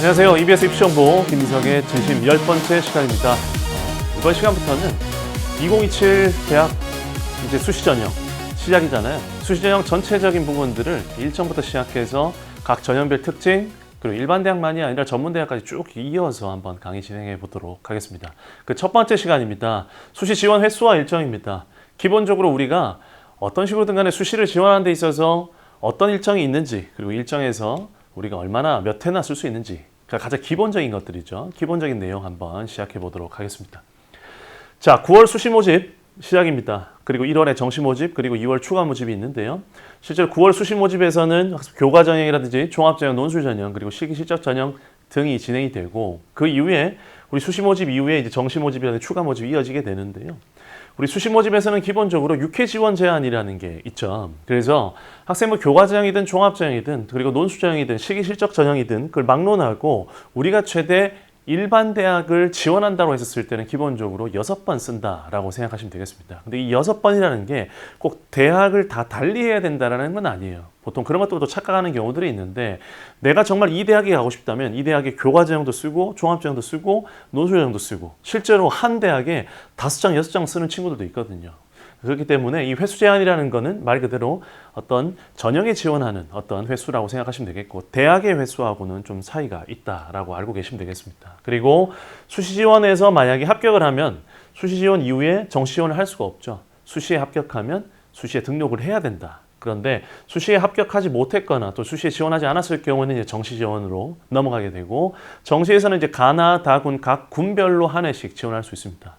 안녕하세요. EBS 입시정보 김민석의 진심 10번째 시간입니다. 이번 시간부터는 2027 대학 이제 수시 전형 시작이잖아요. 수시 전형 전체적인 부분들을 일정부터 시작해서 각 전형별 특징 그리고 일반 대학만이 아니라 전문 대학까지 쭉 이어서 한번 강의 진행해 보도록 하겠습니다. 그 첫 번째 시간입니다. 수시 지원 횟수와 일정입니다. 기본적으로 우리가 어떤 식으로든 간에 수시를 지원하는 데 있어서 어떤 일정이 있는지 그리고 일정에서 우리가 얼마나 몇 회나 쓸 수 있는지 가장 기본적인 것들이죠. 기본적인 내용 한번 시작해 보도록 하겠습니다. 자, 9월 수시 모집 시작입니다. 그리고 1월에 정시 모집 그리고 2월 추가 모집이 있는데요. 실제로 9월 수시 모집에서는 교과 전형이라든지 종합 전형, 논술 전형 그리고 실기 실적 전형 등이 진행이 되고 그 이후에 우리 수시 모집 이후에 이제 정시 모집이라든지 추가 모집이 이어지게 되는데요. 우리 수시 모집에서는 기본적으로 6회 지원 제한이라는 게 있죠. 그래서 학생부 교과 전형이든 종합 전형이든 그리고 논술 전형이든 실기 실적 전형이든 그걸 막론하고 우리가 최대 일반 대학을 지원한다고 했었을 때는 기본적으로 6번 쓴다라고 생각하시면 되겠습니다. 근데 이 6번이라는 게 꼭 대학을 다 달리해야 된다는 건 아니에요. 보통 그런 것들도 착각하는 경우들이 있는데 내가 정말 이 대학에 가고 싶다면 이 대학의 교과 전형도 쓰고 종합 전형도 쓰고 논술 전형도 쓰고 실제로 한 대학에 5장, 6장 쓰는 친구들도 있거든요. 그렇기 때문에 이 횟수 제한이라는 거는 말 그대로 어떤 전형에 지원하는 어떤 횟수라고 생각하시면 되겠고 대학의 횟수하고는 좀 차이가 있다라고 알고 계시면 되겠습니다. 그리고 수시 지원에서 만약에 합격을 하면 수시 지원 이후에 정시 지원을 할 수가 없죠. 수시에 합격하면 수시에 등록을 해야 된다. 그런데 수시에 합격하지 못했거나 또 수시에 지원하지 않았을 경우는 이제 정시 지원으로 넘어가게 되고 정시에서는 이제 가나, 다군 각 군별로 한 회씩 지원할 수 있습니다.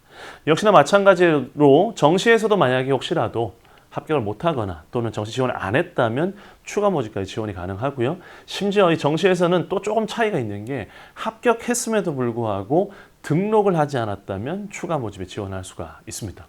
역시나 마찬가지로 정시에서도 만약에 혹시라도 합격을 못하거나 또는 정시 지원을 안 했다면 추가 모집까지 지원이 가능하고요. 심지어 이 정시에서는 또 조금 차이가 있는 게 합격했음에도 불구하고 등록을 하지 않았다면 추가 모집에 지원할 수가 있습니다.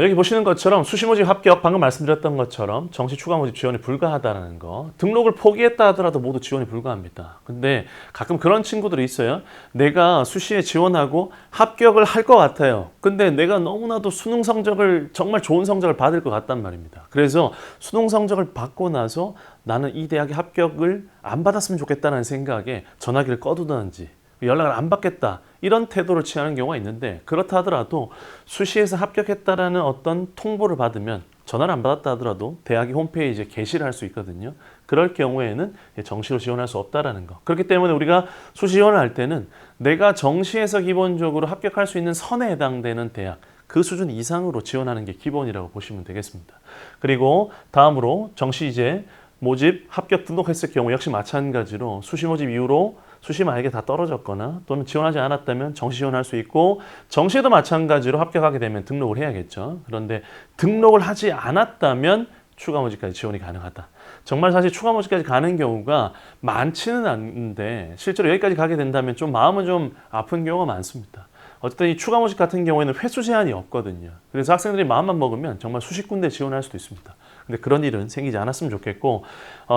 여기 보시는 것처럼 수시 모집 합격 방금 말씀드렸던 것처럼 정시 추가 모집 지원이 불가하다는 거 등록을 포기했다 하더라도 모두 지원이 불가합니다. 근데 가끔 그런 친구들이 있어요. 내가 수시에 지원하고 합격을 할 것 같아요. 근데 내가 너무나도 수능 성적을 정말 좋은 성적을 받을 것 같단 말입니다. 그래서 수능 성적을 받고 나서 나는 이 대학에 합격을 안 받았으면 좋겠다는 생각에 전화기를 꺼두든지 연락을 안 받겠다 이런 태도를 취하는 경우가 있는데 그렇다 하더라도 수시에서 합격했다라는 어떤 통보를 받으면 전화를 안 받았다 하더라도 대학이 홈페이지에 게시를 할 수 있거든요. 그럴 경우에는 정시로 지원할 수 없다라는 거. 그렇기 때문에 우리가 수시 지원을 할 때는 내가 정시에서 기본적으로 합격할 수 있는 선에 해당되는 대학 그 수준 이상으로 지원하는 게 기본이라고 보시면 되겠습니다. 그리고 다음으로 정시 이제 모집 합격 등록했을 경우 역시 마찬가지로 수시 모집 이후로 수시 만약에 다 떨어졌거나 또는 지원하지 않았다면 정시 지원할 수 있고 정시에도 마찬가지로 합격하게 되면 등록을 해야겠죠. 그런데 등록을 하지 않았다면 추가 모집까지 지원이 가능하다. 정말 사실 추가 모집까지 가는 경우가 많지는 않은데 실제로 여기까지 가게 된다면 좀 마음은 좀 아픈 경우가 많습니다. 어쨌든 이 추가 모집 같은 경우에는 횟수 제한이 없거든요. 그래서 학생들이 마음만 먹으면 정말 수십 군데 지원할 수도 있습니다. 근데 그런 일은 생기지 않았으면 좋겠고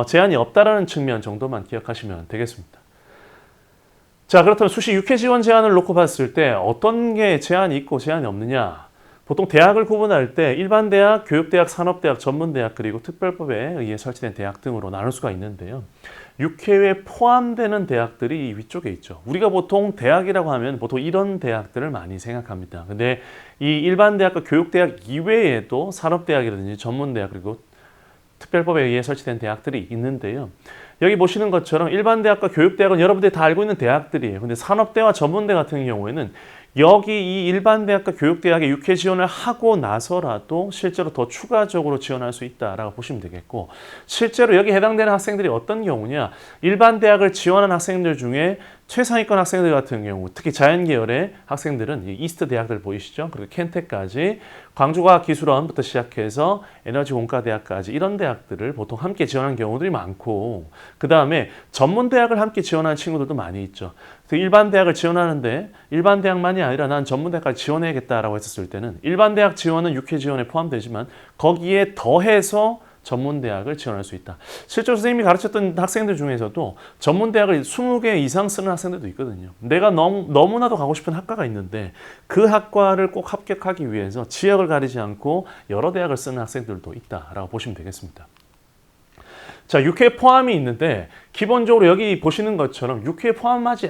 제한이 없다라는 측면 정도만 기억하시면 되겠습니다. 자, 그렇다면 수시 6회 지원 제한을 놓고 봤을 때 어떤 게 제한이 있고 제한이 없느냐? 보통 대학을 구분할 때 일반 대학, 교육대학, 산업대학, 전문대학 그리고 특별법에 의해 설치된 대학 등으로 나눌 수가 있는데요. 6회에 포함되는 대학들이 위쪽에 있죠. 우리가 보통 대학이라고 하면 보통 이런 대학들을 많이 생각합니다. 근데 이 일반 대학과 교육대학 이외에도 산업대학이라든지 전문대학 그리고 특별법에 의해 설치된 대학들이 있는데요. 여기 보시는 것처럼 일반 대학과 교육대학은 여러분들이 다 알고 있는 대학들이에요. 근데 산업대와 전문대 같은 경우에는 여기 이 일반 대학과 교육대학에 6회 지원을 하고 나서라도 실제로 더 추가적으로 지원할 수 있다라고 보시면 되겠고 실제로 여기 해당되는 학생들이 어떤 경우냐 일반 대학을 지원한 학생들 중에 최상위권 학생들 같은 경우 특히 자연계열의 학생들은 이스트 대학들 보이시죠? 그리고 켄텍까지 광주과학기술원부터 시작해서 에너지공과대학까지 이런 대학들을 보통 함께 지원하는 경우들이 많고 그 다음에 전문대학을 함께 지원하는 친구들도 많이 있죠. 일반 대학을 지원하는데 일반 대학만이 아니라 난 전문대학까지 지원해야겠다라고 했었을 때는 일반 대학 지원은 6회 지원에 포함되지만 거기에 더해서 전문대학을 지원할 수 있다. 실제로 선생님이 가르쳤던 학생들 중에서도 전문대학을 20개 이상 쓰는 학생들도 있거든요. 내가 너무나도 가고 싶은 학과가 있는데 그 학과를 꼭 합격하기 위해서 지역을 가리지 않고 여러 대학을 쓰는 학생들도 있다라고 보시면 되겠습니다. 자, 6회 포함이 있는데 기본적으로 여기 보시는 것처럼 6회에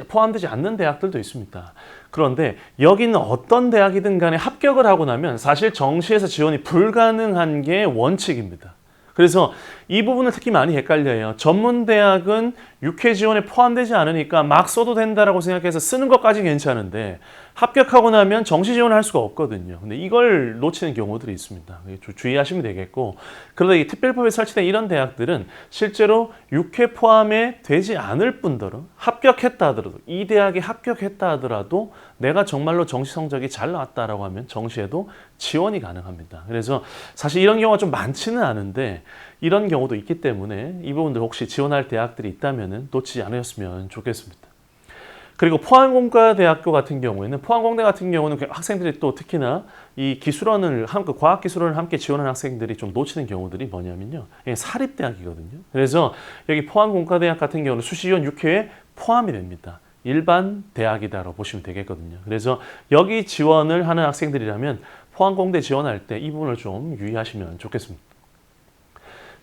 포함되지 않는 대학들도 있습니다. 그런데 여기는 어떤 대학이든 간에 합격을 하고 나면 사실 정시에서 지원이 불가능한 게 원칙입니다. 그래서 이 부분을 특히 많이 헷갈려요. 전문대학은 6회 지원에 포함되지 않으니까 막 써도 된다라고 생각해서 쓰는 것까지 괜찮은데 합격하고 나면 정시 지원을 할 수가 없거든요. 근데 이걸 놓치는 경우들이 있습니다. 주의하시면 되겠고, 그런데 이 특별법에 설치된 이런 대학들은 실제로 6회 포함에 되지 않을 뿐더러 합격했다 하더라도, 이 대학에 합격했다 하더라도 내가 정말로 정시 성적이 잘 나왔다라고 하면 정시에도 지원이 가능합니다. 그래서 사실 이런 경우가 좀 많지는 않은데 이런 경우도 있기 때문에 이 부분들 혹시 지원할 대학들이 있다면 놓치지 않으셨으면 좋겠습니다. 그리고 포항공과대학교 같은 경우에는, 포항공대 같은 경우는 학생들이 또 특히나 이 기술원을 과학기술원을 함께 지원하는 학생들이 좀 놓치는 경우들이 뭐냐면요, 사립대학이거든요. 그래서 여기 포항공과대학 같은 경우는 수시지원 6회에 포함이 됩니다. 일반 대학이다라고 보시면 되겠거든요. 그래서 여기 지원을 하는 학생들이라면 포항공대 지원할 때 이 부분을 좀 유의하시면 좋겠습니다.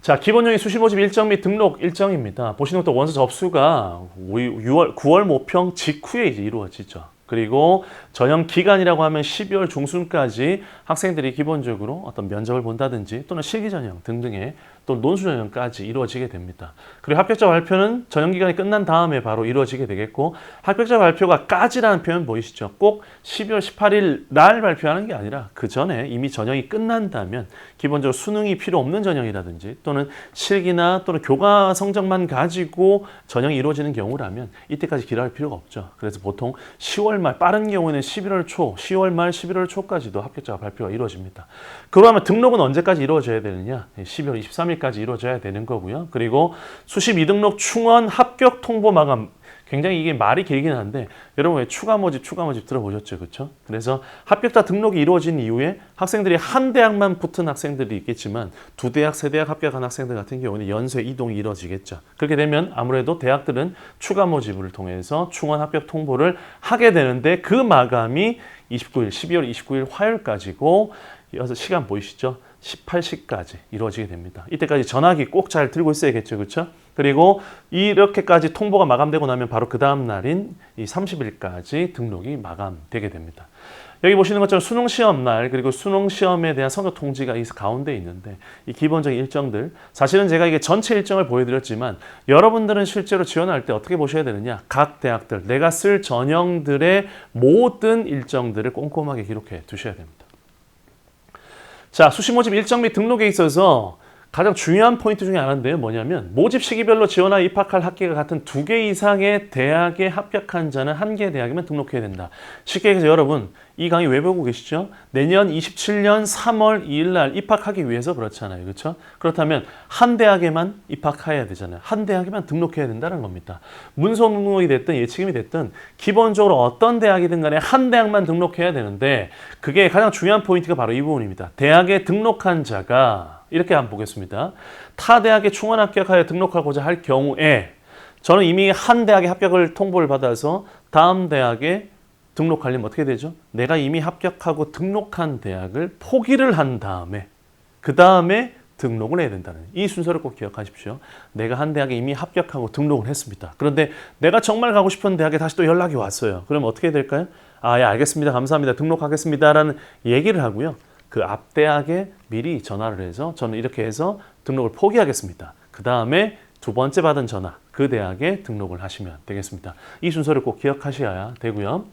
자, 기본적인 수시 모집 일정 및 등록 일정입니다. 보시는 것도 원서 접수가 9월 모평 직후에 이제 이루어지죠. 그리고 전형 기간이라고 하면 12월 중순까지 학생들이 기본적으로 어떤 면접을 본다든지 또는 실기 전형 등등의 또 논술 전형까지 이루어지게 됩니다. 그리고 합격자 발표는 전형 기간이 끝난 다음에 바로 이루어지게 되겠고, 합격자 발표가 까지라는 표현 보이시죠? 꼭 12월 18일 날 발표하는 게 아니라 그 전에 이미 전형이 끝난다면, 기본적으로 수능이 필요 없는 전형이라든지 또는 실기나 또는 교과 성적만 가지고 전형이 이루어지는 경우라면 이때까지 기다릴 필요가 없죠. 그래서 보통 10월 말, 빠른 경우에는 11월 초, 10월 말 11월 초까지도 합격자 발표가 이루어집니다. 그러면 등록은 언제까지 이루어져야 되느냐? 12월 23일까지 이루어져야 되는 거고요. 그리고 수시 미등록 충원 합격 통보 마감, 굉장히 이게 말이 길긴 한데 여러분 왜 추가 모집 들어보셨죠? 그렇죠? 그래서 합격자 등록이 이루어진 이후에 학생들이 한 대학만 붙은 학생들이 있겠지만 두 대학, 세 대학 합격한 학생들 같은 경우는 연쇄 이동이 이루어지겠죠. 그렇게 되면 아무래도 대학들은 추가 모집을 통해서 충원 합격 통보를 하게 되는데, 그 마감이 12월 29일 화요일까지고, 이어서 시간 보이시죠? 18시까지 이루어지게 됩니다. 이때까지 전화기 꼭 잘 들고 있어야겠죠. 그렇죠? 그리고 이렇게까지 통보가 마감되고 나면 바로 그 다음 날인 이 30일까지 등록이 마감되게 됩니다. 여기 보시는 것처럼 수능 시험 날, 그리고 수능 시험에 대한 성적 통지가 이 가운데 있는데, 이 기본적인 일정들, 사실은 제가 이게 전체 일정을 보여드렸지만 여러분들은 실제로 지원할 때 어떻게 보셔야 되느냐, 각 대학들 내가 쓸 전형들의 모든 일정들을 꼼꼼하게 기록해 두셔야 됩니다. 자, 수시 모집 일정 및 등록에 있어서 가장 중요한 포인트 중에 하나인데요. 뭐냐면 모집 시기별로 지원하여 입학할 학기가 같은 2개 이상의 대학에 합격한 자는 1개의 대학에만 등록해야 된다. 쉽게 얘기해서 여러분, 이 강의 왜 보고 계시죠? 내년 27년 3월 2일 날 입학하기 위해서 그렇잖아요. 그렇죠? 그렇다면 한 대학에만 입학해야 되잖아요. 한 대학에만 등록해야 된다는 겁니다. 문서 등록이 됐든 예치금이 됐든 기본적으로 어떤 대학이든 간에 한 대학만 등록해야 되는데, 그게 가장 중요한 포인트가 바로 이 부분입니다. 대학에 등록한 자가 이렇게 한번 보겠습니다. 타 대학에 충원 합격하여 등록하고자 할 경우에, 저는 이미 한 대학에 합격을 통보를 받아서 다음 대학에 등록하려면 어떻게 되죠? 내가 이미 합격하고 등록한 대학을 포기를 한 다음에 그 다음에 등록을 해야 된다는, 이 순서를 꼭 기억하십시오. 내가 한 대학에 이미 합격하고 등록을 했습니다. 그런데 내가 정말 가고 싶은 대학에 다시 또 연락이 왔어요. 그럼 어떻게 될까요? 아, 예, 알겠습니다. 감사합니다. 등록하겠습니다. 라는 얘기를 하고요. 그 앞 대학에 미리 전화를 해서 저는 이렇게 해서 등록을 포기하겠습니다. 그 다음에 두 번째 받은 전화, 그 대학에 등록을 하시면 되겠습니다. 이 순서를 꼭 기억하셔야 되고요.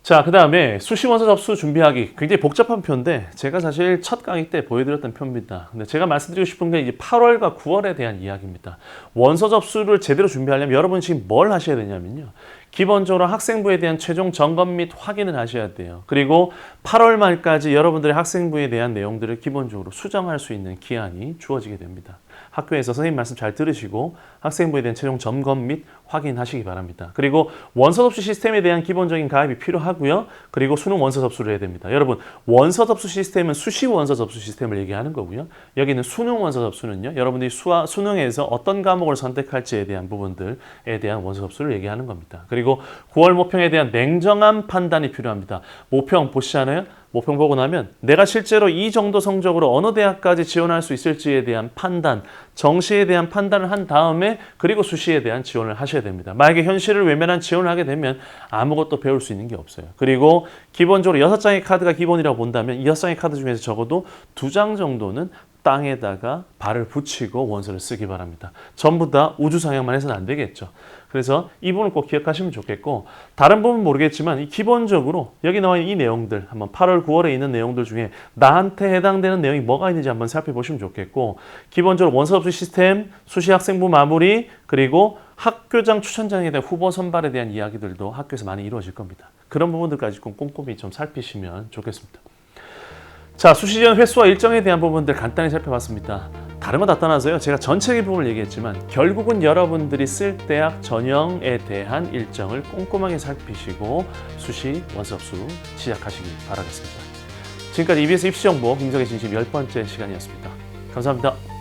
자, 그 다음에 수시 원서 접수 준비하기, 굉장히 복잡한 표인데 제가 사실 첫 강의 때 보여드렸던 표입니다. 근데 제가 말씀드리고 싶은 게 이제 8월과 9월에 대한 이야기입니다. 원서 접수를 제대로 준비하려면 여러분 지금 뭘 하셔야 되냐면요, 기본적으로 학생부에 대한 최종 점검 및 확인을 하셔야 돼요. 그리고 8월 말까지 여러분들의 학생부에 대한 내용들을 기본적으로 수정할 수 있는 기한이 주어지게 됩니다. 학교에서 선생님 말씀 잘 들으시고 학생부에 대한 최종 점검 및 확인하시기 바랍니다. 그리고 원서 접수 시스템에 대한 기본적인 가입이 필요하고요. 그리고 수능 원서 접수를 해야 됩니다. 여러분, 원서 접수 시스템은 수시 원서 접수 시스템을 얘기하는 거고요. 여기는 수능 원서 접수는요, 여러분들이 수능에서 어떤 과목을 선택할지에 대한 부분들에 대한 원서 접수를 얘기하는 겁니다. 그리고 9월 모평에 대한 냉정한 판단이 필요합니다. 모평 보시잖아요. 모평 보고 나면 내가 실제로 이 정도 성적으로 어느 대학까지 지원할 수 있을지에 대한 판단, 정시에 대한 판단을 한 다음에 그리고 수시에 대한 지원을 하셔야 됩니다. 만약에 현실을 외면한 지원을 하게 되면 아무것도 배울 수 있는 게 없어요. 그리고 기본적으로 6장의 카드가 기본이라고 본다면 이 6장의 카드 중에서 적어도 2장 정도는 땅에다가 발을 붙이고 원서를 쓰기 바랍니다. 전부 다 우주 상향만 해서는 안 되겠죠. 그래서 이 부분을 꼭 기억하시면 좋겠고, 다른 부분은 모르겠지만 이 기본적으로 여기 나와 있는 이 내용들, 한번 8월, 9월에 있는 내용들 중에 나한테 해당되는 내용이 뭐가 있는지 한번 살펴보시면 좋겠고, 기본적으로 원서 접수 시스템, 수시 학생부 마무리, 그리고 학교장 추천장에 대한 후보 선발에 대한 이야기들도 학교에서 많이 이루어질 겁니다. 그런 부분들까지 꼼꼼히 좀 살피시면 좋겠습니다. 자, 수시 지원 횟수와 일정에 대한 부분들 간단히 살펴봤습니다. 다른 건 다 떠나서요. 제가 전체적인 부분을 얘기했지만 결국은 여러분들이 쓸 대학 전형에 대한 일정을 꼼꼼하게 살피시고 수시 원서 접수 시작하시기 바라겠습니다. 지금까지 EBS 입시정보 김석의 진심 10번째 시간이었습니다. 감사합니다.